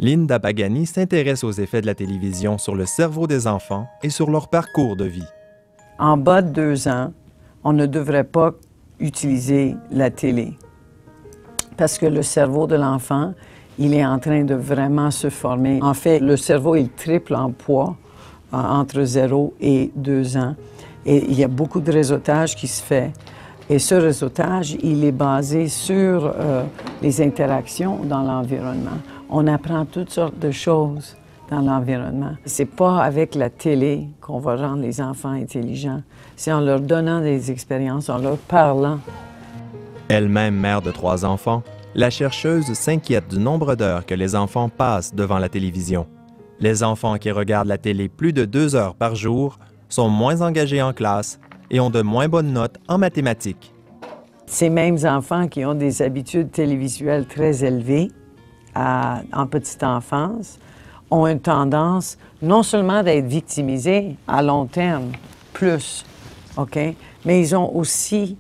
Linda Pagani s'intéresse aux effets de la télévision sur le cerveau des enfants et sur leur parcours de vie. En bas de 2 ans, on ne devrait pas utiliser la télé parce que le cerveau de l'enfant, il est en train de vraiment se former. En fait, le cerveau, il triple en poids entre 0 et 2 ans. Et il y a beaucoup de réseautage qui se fait. Et ce réseautage, il est basé sur les interactions dans l'environnement. On apprend toutes sortes de choses dans l'environnement. C'est pas avec la télé qu'on va rendre les enfants intelligents. C'est en leur donnant des expériences, en leur parlant. Elle-même mère de 3 enfants, la chercheuse s'inquiète du nombre d'heures que les enfants passent devant la télévision. Les enfants qui regardent la télé plus de 2 heures par jour sont moins engagés en classe et ont de moins bonnes notes en mathématiques. Ces mêmes enfants qui ont des habitudes télévisuelles très élevées en petite enfance ont une tendance non seulement d'être victimisés à long terme, plus, OK? Mais ils ont aussi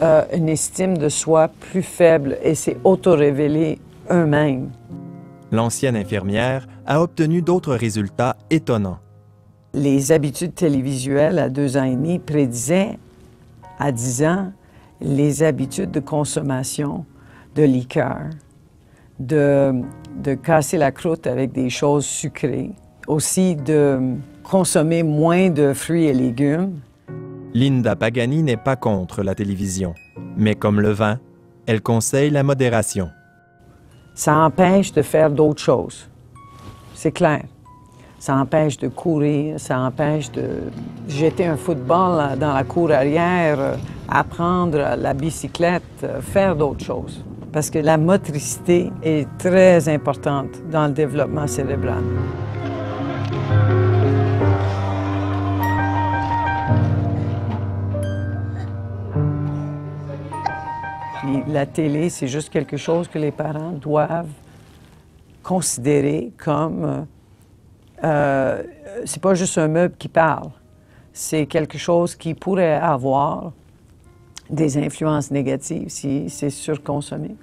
une estime de soi plus faible et s'est auto-révélé eux-mêmes. L'ancienne infirmière a obtenu d'autres résultats étonnants. Les habitudes télévisuelles à 2 ans et demi prédisaient à 10 ans les habitudes de consommation de liqueurs, de casser la croûte avec des choses sucrées, aussi de consommer moins de fruits et légumes. Linda Pagani n'est pas contre la télévision, mais comme le vin, elle conseille la modération. Ça empêche de faire d'autres choses, c'est clair. Ça empêche de courir, ça empêche de jeter un football dans la cour arrière, apprendre la bicyclette, faire d'autres choses. Parce que la motricité est très importante dans le développement cérébral. Puis la télé, c'est juste quelque chose que les parents doivent considérer comme... c'est pas juste un meuble qui parle, c'est quelque chose qui pourrait avoir des influences négatives si c'est surconsommé.